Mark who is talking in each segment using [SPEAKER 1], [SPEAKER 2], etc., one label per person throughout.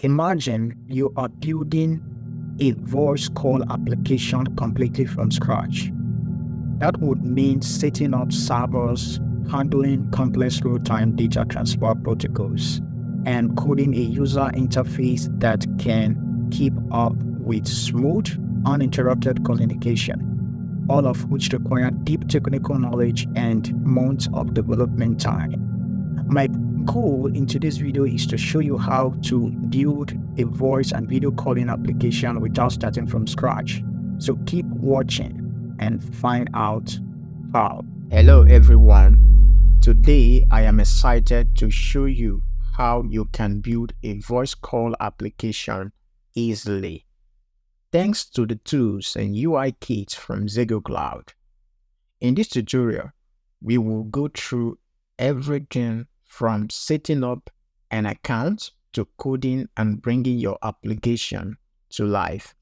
[SPEAKER 1] Imagine you are building a voice call application completely from scratch. That would mean setting up servers, handling complex real-time data transfer protocols, and coding a user interface that can keep up with smooth, uninterrupted communication, all of which require deep technical knowledge and months of development time. My goal in today's video is to show you how to build a voice and video calling application without starting from scratch. So keep watching and find out how. Hello everyone. Today I am excited to show you how you can build a voice call application easily, thanks to the tools and UI kits from ZEGOCLOUD. In this tutorial, we will go through everything from setting up an account to coding and bringing your application to life.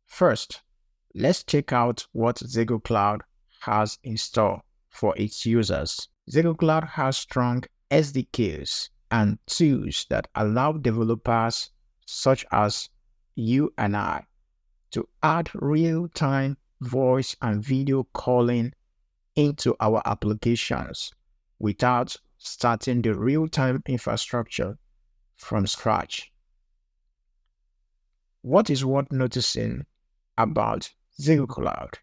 [SPEAKER 1] First, let's check out what ZEGOCLOUD has in store for its users. ZEGOCLOUD has strong SDKs and tools that allow developers such as you and I to add real-time voice and video calling into our applications without starting the real-time infrastructure from scratch. What is worth noticing about ZEGOCLOUD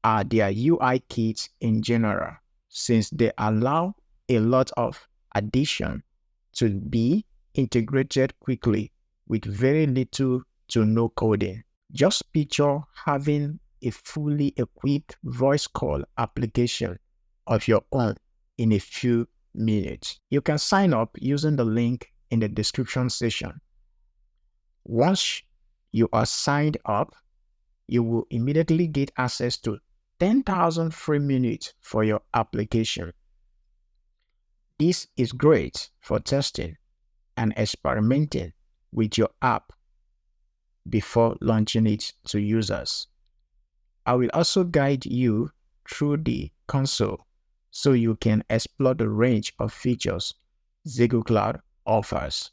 [SPEAKER 1] are their UI kits in general, since they allow a lot of addition to be integrated quickly with very little to no coding. Just picture having a fully equipped voice call application of your own in a few minutes. You can sign up using the link in the description section. Once you are signed up, you will immediately get access to 10,000 free minutes for your application. This is great for testing and experimenting with your app before launching it to users. I will also guide you through the console so you can explore the range of features ZEGOCLOUD offers.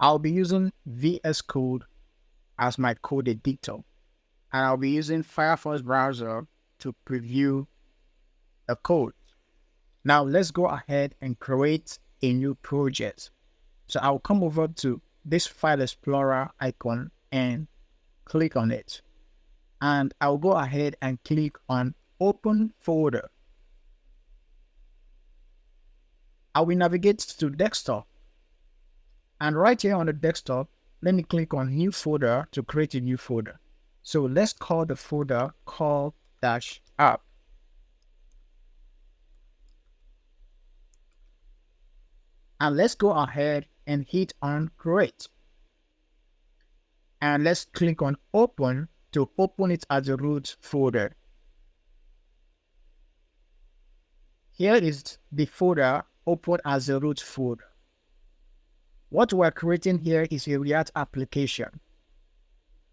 [SPEAKER 1] I'll be using VS Code as my code editor, and I'll be using Firefox browser to preview the code. Now let's go ahead and create a new project. So I'll come over to this file explorer icon and click on it. And I'll go ahead and click on open folder. I will navigate to desktop. And right here on the desktop, let me click on new folder to create a new folder. So let's call the folder call-app. And let's go ahead and hit on create. And let's click on open to open it as a root folder. Here is the folder open as a root folder. What we're creating here is a React application.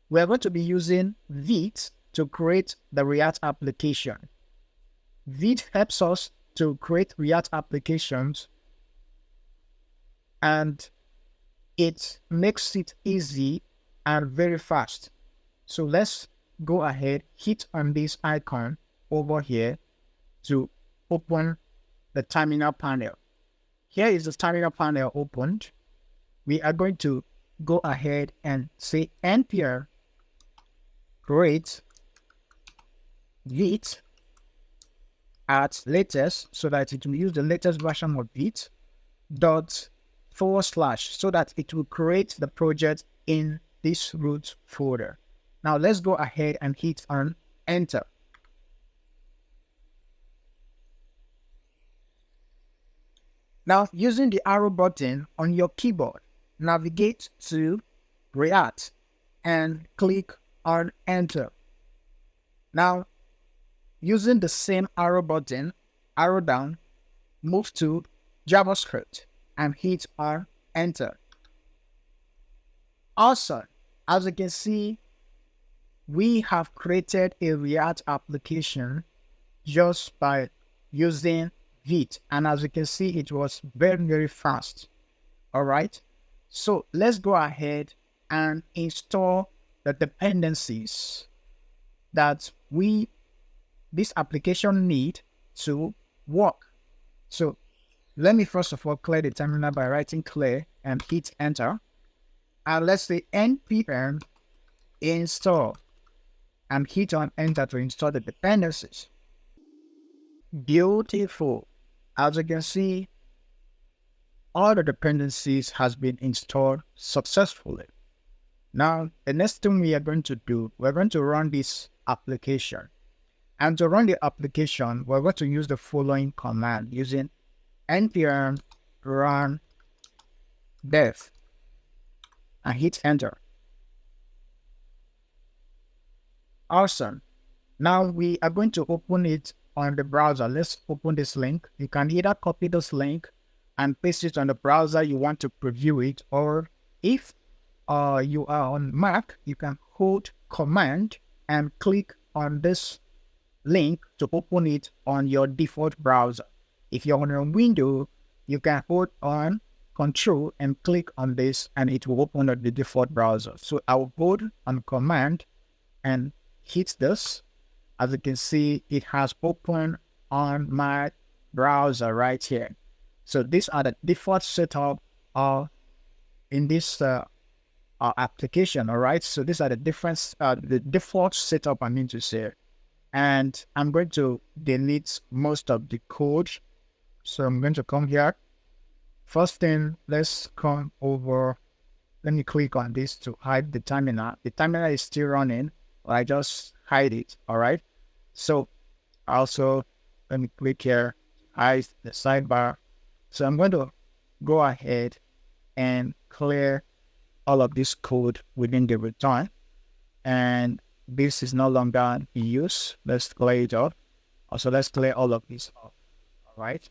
[SPEAKER 1] We're going to be using Vite to create the React application. Vite helps us to create React applications, and it makes it easy and very fast. So let's go ahead, hit on this icon over here to open the terminal panel. Here is the terminal panel opened. We are going to go ahead and say npm create Vite at latest, so that it will use the latest version of Vite // so that it will create the project in this root folder. Now let's go ahead and hit on enter. Now, using the arrow button on your keyboard, navigate to React and click on enter. Now, using the same arrow button, arrow down, move to JavaScript and hit on enter. Also, as you can see, we have created a React application just by using Vite. And as you can see, it was very, very fast. All right. So let's go ahead and install the dependencies that this application need to work. So let me first of all clear the terminal by writing clear and hit enter. And let's say npm install and hit on enter to install the dependencies. Beautiful. As you can see, all the dependencies has been installed successfully. Now, the next thing we are going to do, we're going to run this application. And to run the application, we're going to use the following command using npm run dev and hit enter. Awesome. Now we are going to open it on the browser. Let's open this link. You can either copy this link and paste it on the browser you want to preview it, or if you are on Mac, you can hold Command and click on this link to open it on your default browser. If you're on a window, you can hold on Control and click on this and it will open up the default browser. So I will hold on Command and hit this. As you can see, it has opened on my browser right here. So these are the default setup in this application. All right. So these are the the default setup I mean to say. And I'm going to delete most of the code. So I'm going to come here. First thing, let's come over. Let me click on this to hide the terminal. The terminal is still running. I just hide it. All right. So also, let me click here, hide the sidebar. So I'm going to go ahead and clear all of this code within the return. And this is no longer in use. Let's clear it up. Also, let's clear all of this off. All right.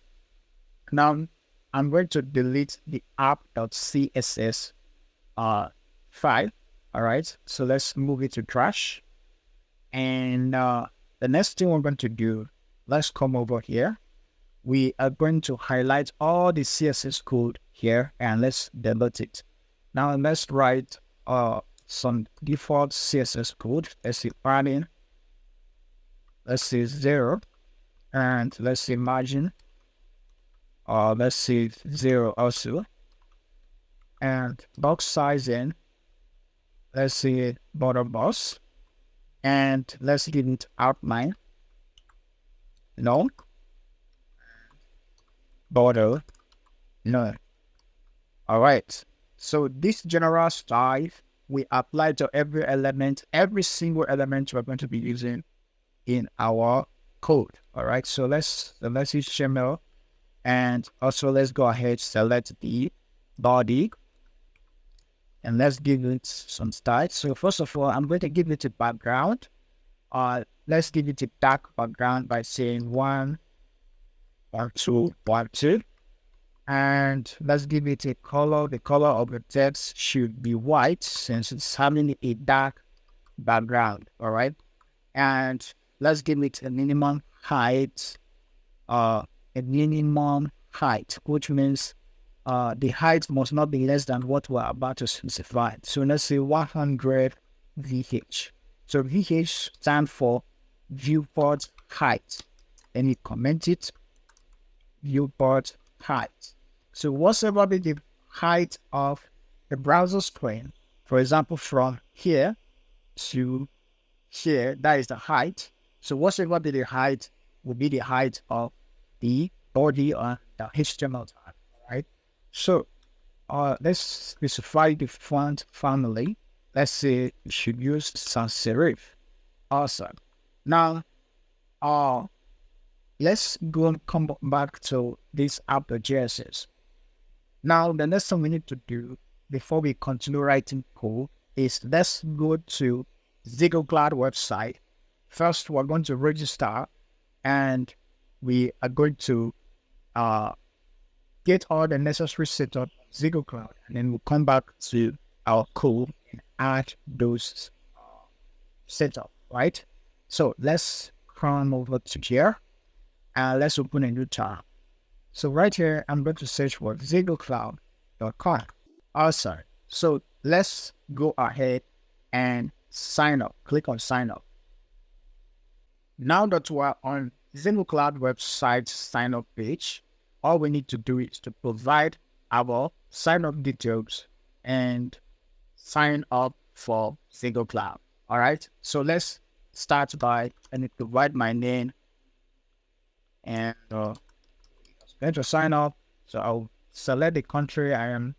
[SPEAKER 1] Now, I'm going to delete the app.css file. All right. So let's move it to trash. And the next thing we're going to do, let's come over here. We are going to highlight all the CSS code here and let's delete it. Now let's write some default CSS code. Let's see padding. Let's see 0. And let's see margin. Let's see 0 also. And box sizing. Let's see border box. And let's give it outline. No. Border. No. All right. So this general style we apply to every element, every single element we're going to be using in our code. All right. So let's use HTML, and also let's go ahead, select the body, and let's give it some style. So first of all, I'm going to give it a background. Let's give it a dark background by saying 1, 1, 2, 1, 2. And let's give it a color. The color of the text should be white since it's having a dark background. All right. And let's give it a minimum height. Which means the height must not be less than what we're about to specify. So let's say 100 VH. So VH stands for viewport height. Then you comment it, viewport height. So whatever be the height of the browser screen, for example, from here to here, that is the height. So whatever be the height will be the height of the body or the HTML tag, right? So let's specify the font family. Let's say we should use sans serif. Awesome. Now, let's go and come back to this app.js. Now, the next thing we need to do before we continue writing code is let's go to ZEGOCLOUD website. First, we're going to register and we are going to get all the necessary setup on ZEGOCLOUD, and then we'll come back to our code and add those setup, right? So let's come over to here and let's open a new tab. So right here, I'm going to search for ZEGOCLOUD.com. Awesome. So let's go ahead and sign up. Click on sign up. Now that we're on ZEGOCLOUD website sign up page, all we need to do is to provide our sign up details and sign up for ZEGOCLOUD. All right. So let's start by provide my name and going to sign up. So I'll select the country I am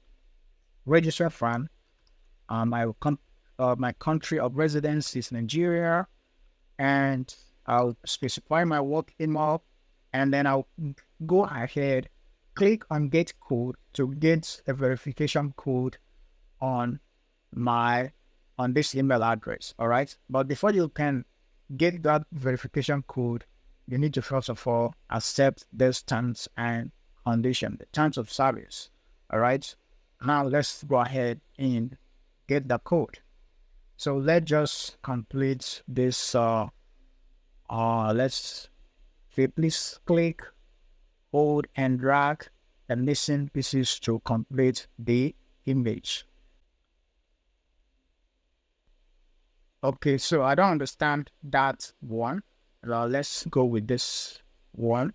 [SPEAKER 1] registered from. My country of residence is Nigeria, and I'll specify my work email, and then I'll go ahead, click on get code to get a verification code on this email address. All right. But before you can get that verification code, you need to first of all accept this terms and condition, the terms of service. All right. Now let's go ahead and get the code. So let's just complete this. Let's please click, hold, and drag the missing pieces to complete the image. Okay, so I don't understand that one. Let's go with this one.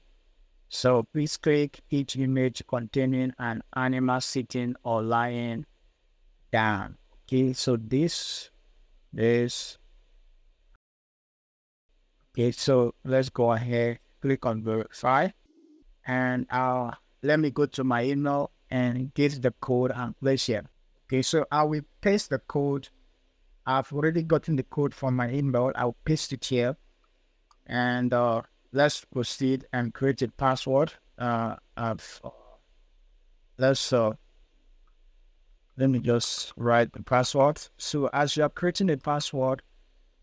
[SPEAKER 1] So please click each image containing an animal sitting or lying down. Okay, so this. Okay, so let's go ahead, click on verify, and let me go to my email and get the code and place here. Okay, so I will paste the code. I've already gotten the code from my email. I'll paste it here, and let's proceed and create a password. Let me just write the password. So as you are creating a password,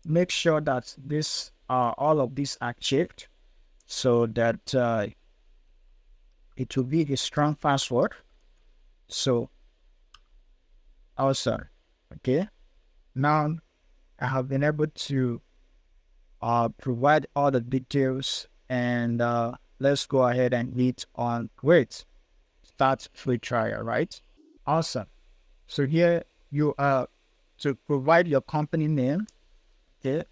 [SPEAKER 1] make sure that all of these are checked, so that it will be a strong password. So also, okay, now I have been able to provide all the details, and let's go ahead and hit on start free trial, right? Awesome. So here you are to provide your company name. Okay.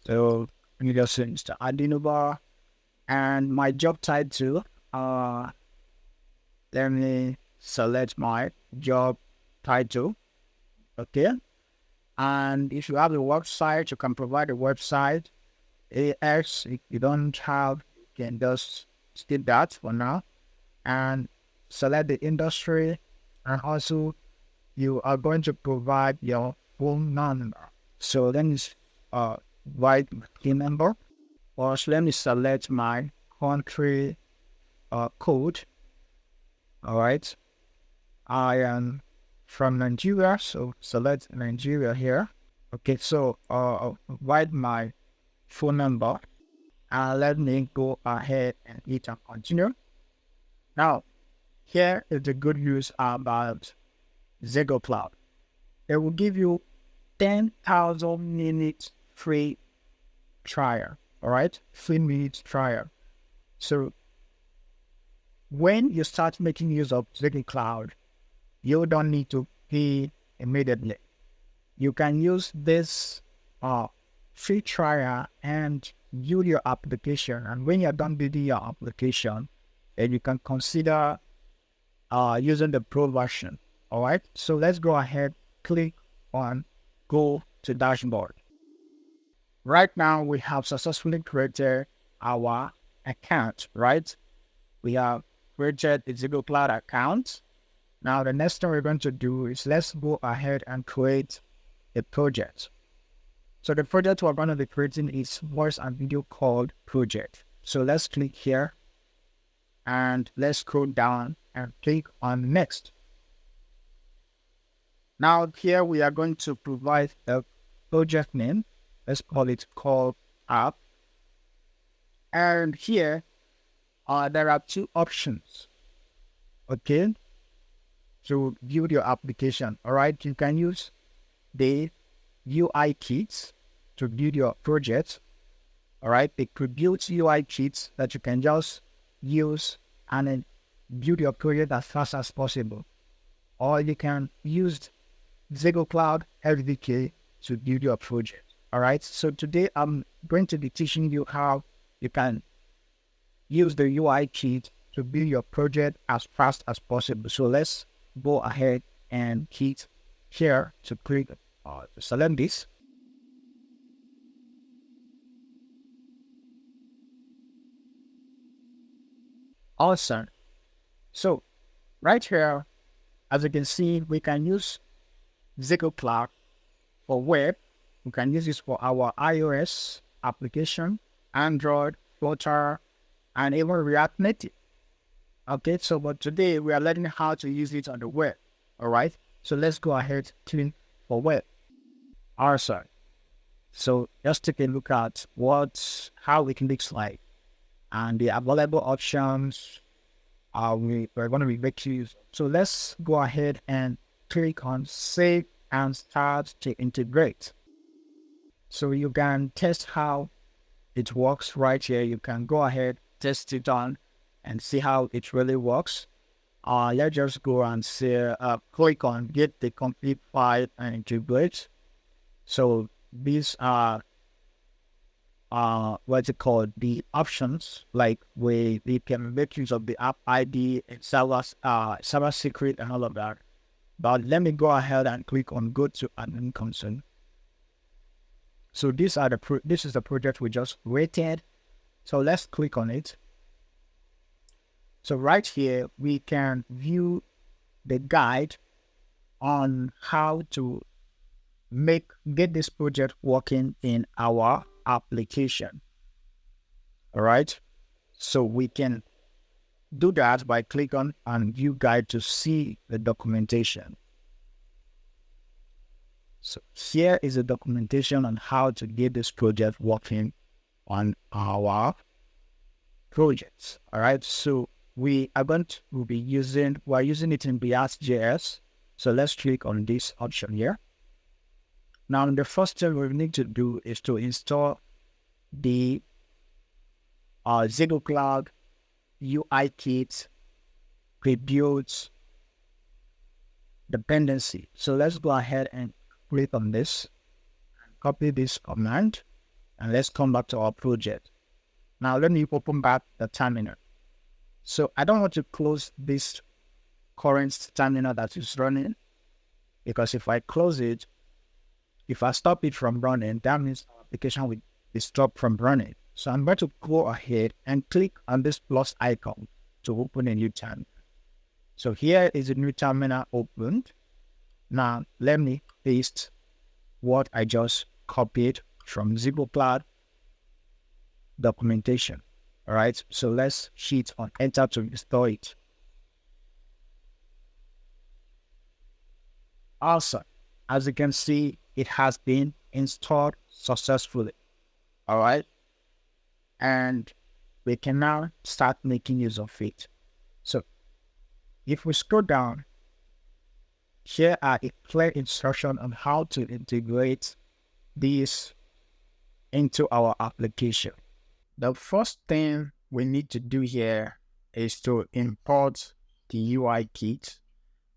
[SPEAKER 1] So you just say Mr. Adinobar, and my job title. Let me select my job title. Okay. And if you have a website, you can provide a website. AX, if you don't have, you can just skip that for now and select the industry. And also, you are going to provide your phone number. So let me write my phone number. Or let me select my country code. All right. I am from Nigeria, so select Nigeria here. Okay, so write my phone number, and let me go ahead and hit and continue. Now, here is the good news about ZEGOCLOUD. It will give you 10,000 minutes free trial. All right, 3 minutes trial. So when you start making use of ZEGOCLOUD, you don't need to pay immediately. You can use this free trial and build your application. And when you're done building your application, then you can consider using the pro version. All right. So let's go ahead, click on go to dashboard. Right now, we have successfully created our account, right? We have created a ZEGOCLOUD account. Now, the next thing we're going to do is let's go ahead and create a project. So the project we're going to be creating is voice and video called project. So let's click here and let's scroll down and click on next. Now here we are going to provide a project name. Let's call it call app. And here there are two options. Okay. To build your application. All right. You can use the UI kits to build your project. All right, it pre-built UI kits that you can just use and then build your project as fast as possible. Or you can use ZEGOCLOUD SDK to build your project. All right, so today I'm going to be teaching you how you can use the UI kit to build your project as fast as possible. So let's go ahead and hit here to click to select this. Awesome. So right here, as you can see, we can use ZEGOCLOUD for web. We can use this for our iOS application, Android, Flutter, and even React Native. Okay, so but today we are learning how to use it on the web. All right, so let's go ahead to for web. Awesome. So just take a look at how it looks like and the available options we're going to be making use. So let's go ahead and click on save and start to integrate. So you can test how it works right here. You can go ahead, test it on and see how it really works. Let's just go and say, click on get the complete file and integrate. So these are what's it called, the options, like we can make use of the app ID and server secret and all of that. But let me go ahead and click on go to admin console. So these are this is the project we just created. So let's click on it. So right here we can view the guide on how to get this project working in our application. All right, so we can do that by clicking on view guide to see the documentation. So here is the documentation on how to get this project working on our projects. All right, so we're using it in ReactJS. So let's click on this option here. Now, the first thing we need to do is to install the ZEGOCLOUD UI kit pre-built dependency. So let's go ahead and click on this, copy this command, and let's come back to our project. Now, let me open back the terminal. So I don't want to close this current terminal that is running, because if I close it, if I stop it from running, that means our application will be stopped from running. So I'm going to go ahead and click on this plus icon to open a new terminal. So here is a new terminal opened. Now let me paste what I just copied from ZEGOCLOUD documentation. All right, so let's hit on enter to install it. Awesome. As you can see, it has been installed successfully. All right. And we can now start making use of it. So if we scroll down, here are a clear instruction on how to integrate this into our application. The first thing we need to do here is to import the UI kit.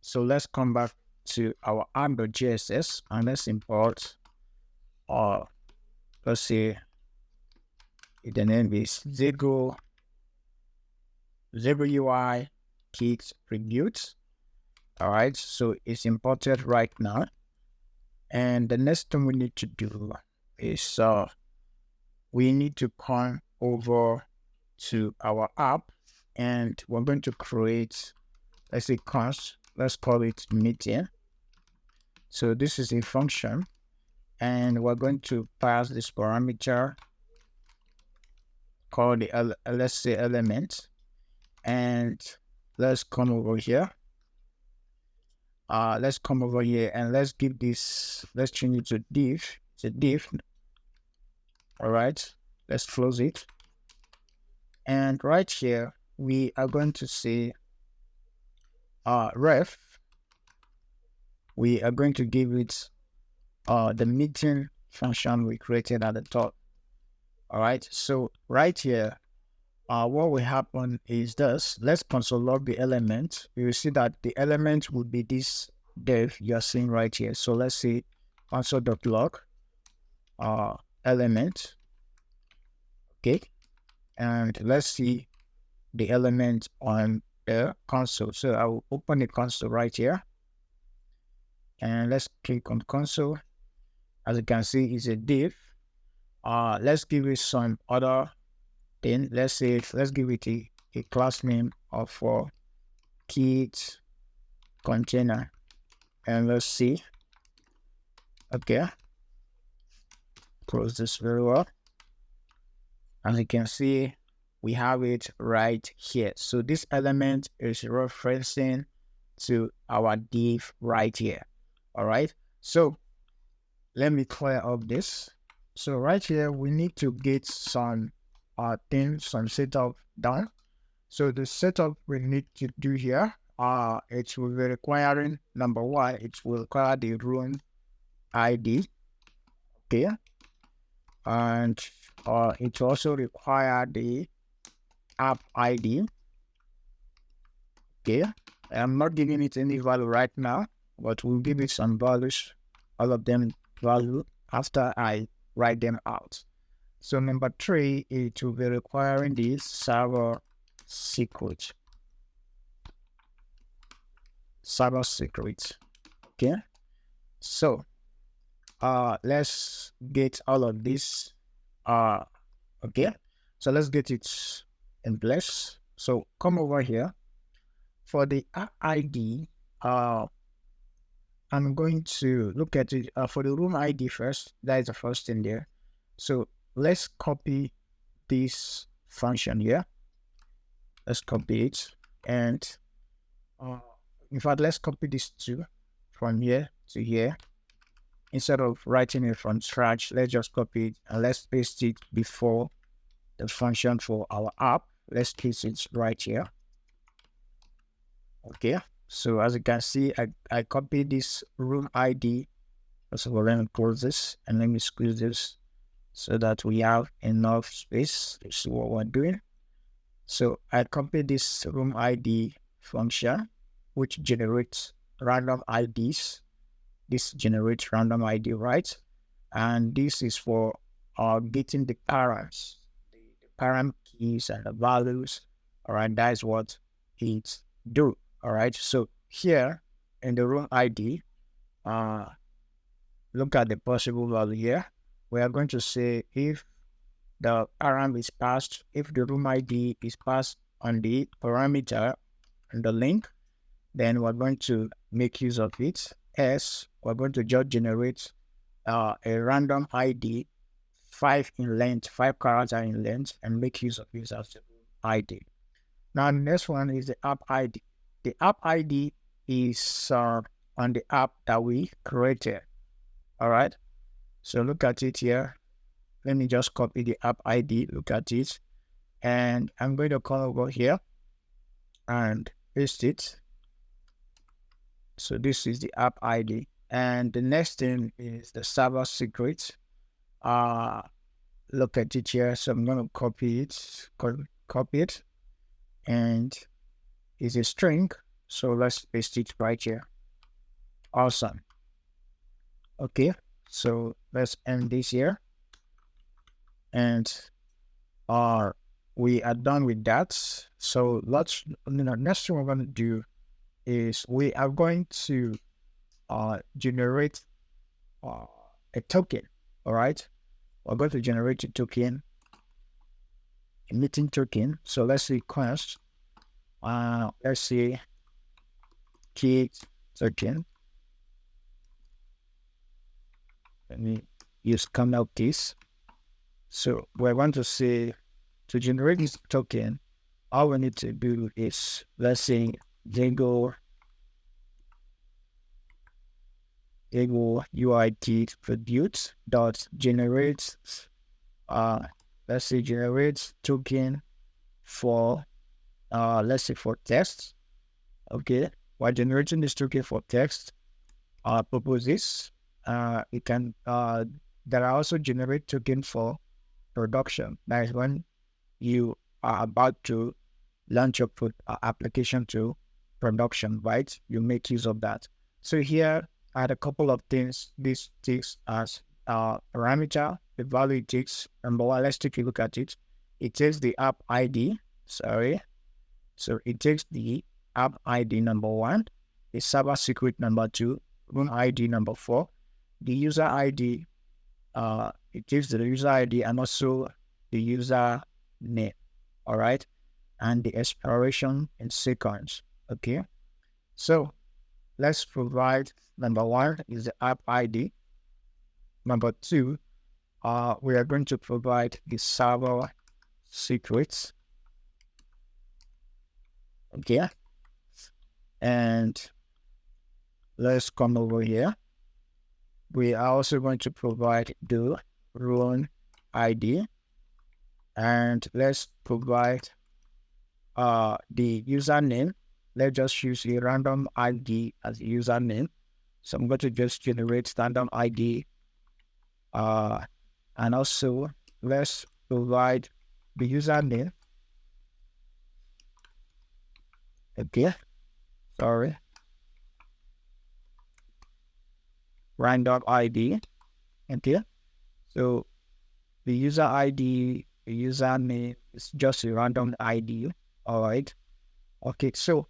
[SPEAKER 1] So let's come back to our app.js and let's import, let's say the name is Zego UI kit pre-built. All right, so it's imported right now. And the next thing we need to do is we need to come over to our app and we're going to create, let's say, const, let's call it meeting. So this is a function and we're going to pass this parameter called the let's say element, and let's come over here. Let's come over here and let's give this, let's change it to div. It's a div. All right, let's close it. And right here, we are going to say ref. We are going to give it the meeting function we created at the top. All right. So right here, what will happen is this. Let's console log the element. You will see that the element would be this div you're seeing right here. So let's say console.log element. Okay. And let's see the element on the console. So I will open the console right here. And let's click on console. As you can see, it's a div. Let's give it some other thing. Let's give it a class name of kit container. And let's see. Okay. Close this very well. As you can see, we have it right here. So this element is referencing to our div right here. All right. So let me clear up this. So right here, we need to get some some setup done. So the setup we need to do here, it will be requiring, number one, it will require the room ID. Okay. And it also require the app ID. Okay. I'm not giving it any value right now, but we'll give it some values, all of them value after I write them out. So number three, it will be requiring this server secret. Okay. So let's get all of this. Okay. So let's get it in place. So come over here. For the app ID, I'm going to look at it for the room ID first. That is the first thing there. So let's copy this function here. Let's copy it. And in fact, let's copy this too from here to here. Instead of writing it from scratch, let's just copy it and let's paste it before the function for our app. Let's paste it right here. Okay. So as you can see, I copied this room ID. First of all, let me close this and let me squeeze this so that we have enough space to see what we're doing. So I copied this room ID function, which generates random IDs. This generates random ID, right? And this is for getting the params, the param keys and the values. All right, that is what it do. All right, so here in the room ID, look at the possible value here. We are going to say if the param is passed, if the room ID is passed on the parameter and the link, then we're going to make use of it. As we're going to just generate a random ID, 5 in length, 5 characters in length, and make use of it as the ID. Now the next one is the app ID. The app ID is on the app that we created. All right. So look at it here. Let me just copy the app ID. Look at it. And I'm going to come over here and paste it. So this is the app ID. And the next thing is the server secret. Look at it here. So I'm going to copy it. And it's a string. So let's paste it right here. Awesome. Okay. So let's end this here. And we are done with that. So next thing we're going to do is we are going to generate a token. All right. We're going to generate a token, a meeting token. So let's request, let's say kit token. Let me use camel keys. So we're going to say to generate this token, all we need to do is, let's say, ZEGO UIT produce dot generate, let's say generate token for, let's say for text. Okay, we're generating this token for text purposes. It can there are also generate token for production. That is when you are about to launch your application to production, right? You make use of that. So here I had a couple of things. This takes as parameter, the value it takes. Number one, let's take a look at it. It takes the app ID, sorry. So it takes the app ID number one, the server secret number two, room ID number four, the user ID, it takes the user ID and also the user name, all right? And the expiration in seconds, okay? So let's provide, number one is the app ID. Number two, we are going to provide the server secrets, okay? And let's come over here. We are also going to provide the room ID, and let's provide the username. Let's just use a random ID as a username. So I'm going to just generate random ID, and also let's provide the username. Okay, sorry, random ID. Okay, so the user ID, the username is just a random ID. All right. Okay, so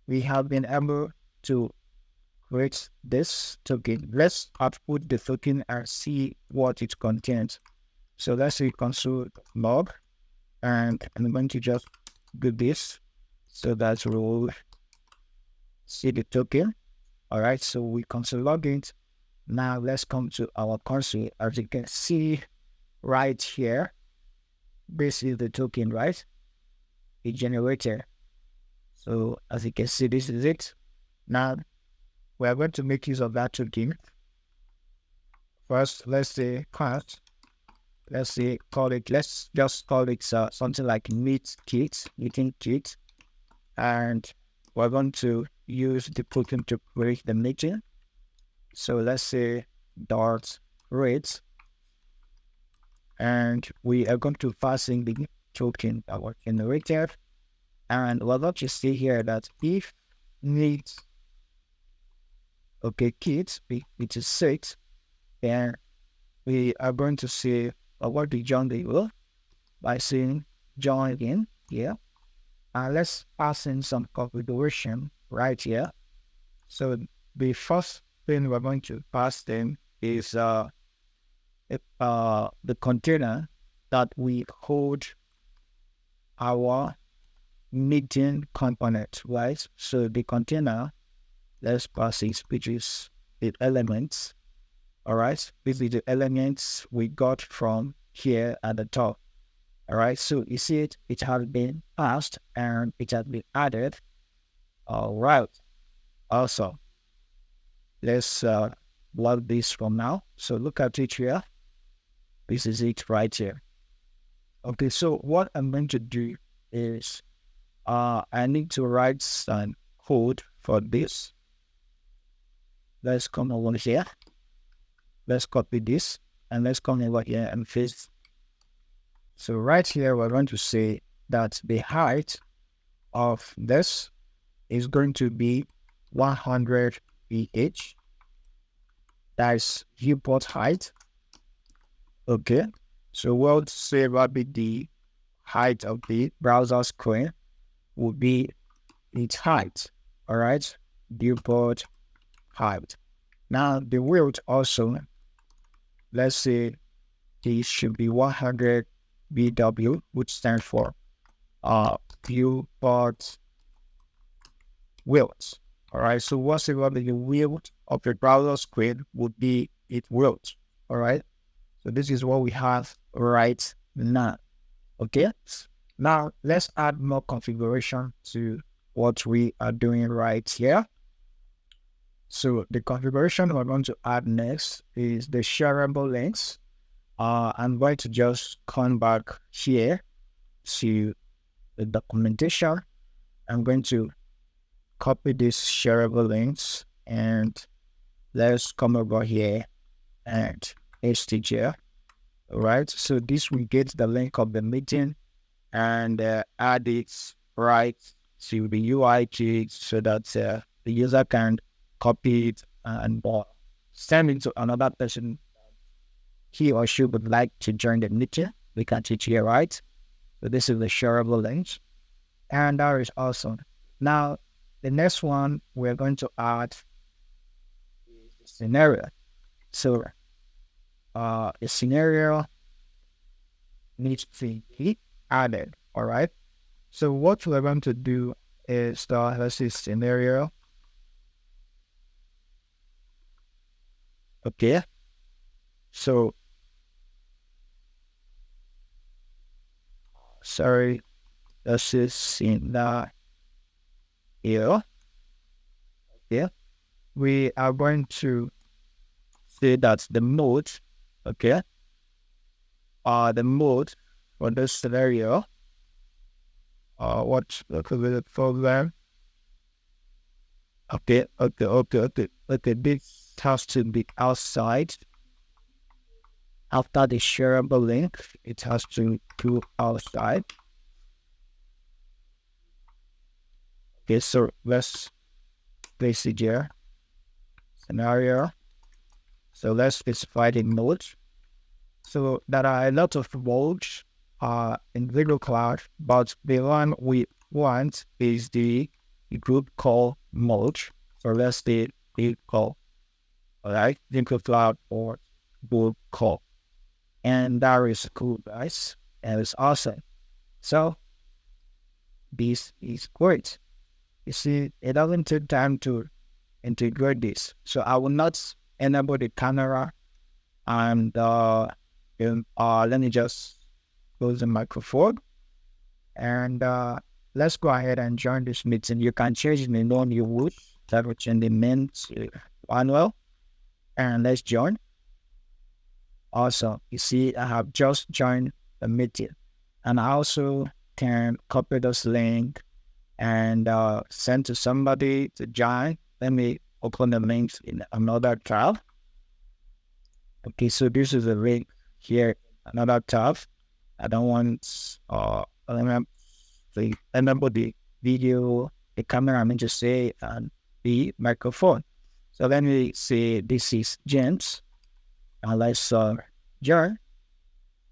[SPEAKER 1] we have been able to create this token. Let's output the token and see what it contains. So let's say console log, and I'm going to just do this so that we'll see the token. All right, so we console log it. Now let's come to our console. As you can see right here, this is the token, right? It generated. So as you can see, this is it. Now we are going to make use of that token. First, let's say class. Let's say let's just call it something like meeting kit, and we're going to use the token to create the meeting. So let's say dot rate, and we are going to pass in the token that was generated, and we're going to see here that if needs kit which is 6, then we are going to say what the join label by saying join in here, and let's pass in some configuration right here. So the first thing we're going to pass in is the container that we hold our meeting component, right? So the container, let's pass it, which is the elements. All right, this is the elements we got from here at the top. All right, so you see it has been passed and it has been added. All right, awesome. Let's log this from now. So look at it here. This is it right here. Okay, so what I'm going to do is I need to write some code for this. Let's come over here. Let's copy this and let's come over here and paste. So right here, we're going to say that the height of this is going to be 100 ph. That's viewport height. Okay. So we'll say probably the height of the browser screen will be its height. All right. Viewport height. Now the width also, let's say this should be 100 BW, which stands for viewport width. All right, so whatever the width of the browser screen would be its width. All right, so this is what we have right now. Okay, now let's add more configuration to what we are doing right here. So the configuration we're going to add next is the shareable links. I'm going to just come back here to the documentation. I'm going to copy these shareable links and let's come over here and paste it here. All right. So this will get the link of the meeting and add it right to the UIG so that the user can copy it and send it to another person he or she would like to join the meeting. We can teach here, right? So this is the shareable link, and that is awesome. Now, the next one we're going to add is the scenario. So, the scenario needs to be added. All right. So what we're going to do is let's see scenario. Okay. So sorry, this is in the here. Okay. We are going to say that the mode, okay, the mode for this scenario, what could be the problem? Okay. This has to be outside. After the shareable link, it has to go outside. Okay, so let's place it here. Scenario. So let's specify the mode. So there are a lot of modes in ZEGOCLOUD, but the one we want is the group call mode. So let's say the call, all right, ZEGOCLOUD or group call. And that is cool, guys. And it's awesome. So this is great. You see, it doesn't take time to integrate this. So I will not enable the camera and let me just close the microphone and let's go ahead and join this meeting. You can change the name you would. That will change the main to manual and let's join. Also, you see, I have just joined the meeting and I also can copy this link and send to somebody to join. Let me open the links in another tab. Okay, so this is a link here, another tab. I don't want remember the video, the camera, I mean to say, and the microphone. So let me say this is James, and let's join.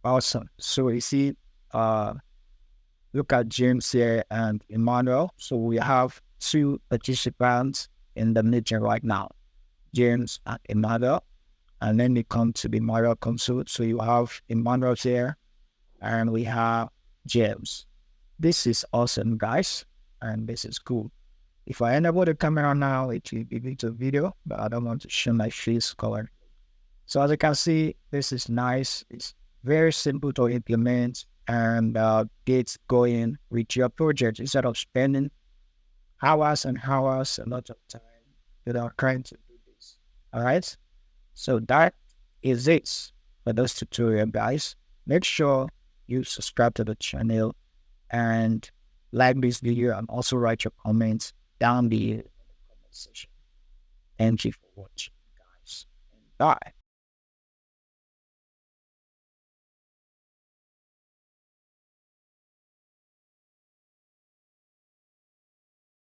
[SPEAKER 1] Awesome. So you see, look at James here and Emmanuel. So we have two participants in the meeting right now, James and Emmanuel. And then we come to the Emmanuel console. So you have Emmanuel here and we have James. This is awesome, guys. And this is cool. If I enable the camera now, it will be a video, but I don't want to show my face color. So as you can see, this is nice. It's very simple to implement and get going with your project instead of spending hours and hours, a lot of time without trying to do this. All right. So that is it for this tutorial, guys. Make sure you subscribe to the channel and like this video and also write your comments down below in the comment section. Thank you for watching, guys. And bye.